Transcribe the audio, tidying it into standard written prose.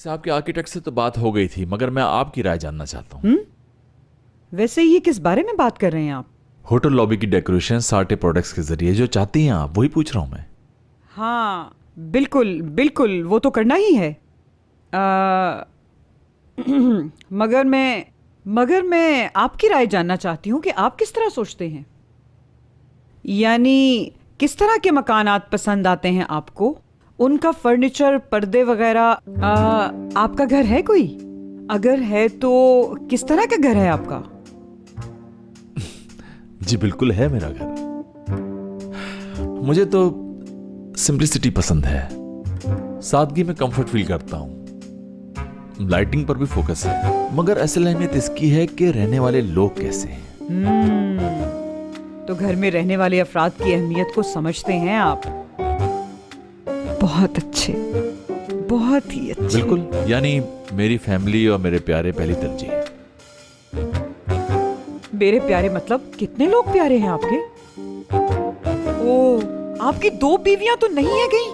साहब के आर्किटेक्ट से तो बात हो गई थी, मगर मैं आपकी राय जानना चाहता हूँ। वैसे ये किस बारे में बात कर रहे हैं आप? होटल लॉबी की डेकोरेशन सार्टे प्रोडक्ट्स के जरिए जो चाहती हैं आप, वही पूछ रहा हूँ मैं। हाँ बिल्कुल बिल्कुल, वो तो करना ही है। मगर मैं आपकी राय जानना चाहती हूँ कि आप किस तरह सोचते हैं। यानी किस तरह के मकानात पसंद आते हैं आपको, उनका फर्नीचर, पर्दे वगैरह। आपका घर है कोई? अगर है तो किस तरह का घर है आपका? जी बिल्कुल है मेरा घर। मुझे तो सिंप्लिसिटी पसंद है, सादगी में कंफर्ट फील करता हूं। लाइटिंग पर भी फोकस है, मगर असल अहमियत इसकी है कि रहने वाले लोग कैसे हैं। तो घर में रहने वाले अफराद की अहमियत को समझते हैं आप। बहुत अच्छे, बहुत ही अच्छे। बिल्कुल, यानी मेरी फैमिली और मेरे प्यारे पहली तरजीह है। मेरे प्यारे मतलब कितने लोग प्यारे हैं आपके? ओ, आपकी 2 बीवियां तो नहीं है कहीं?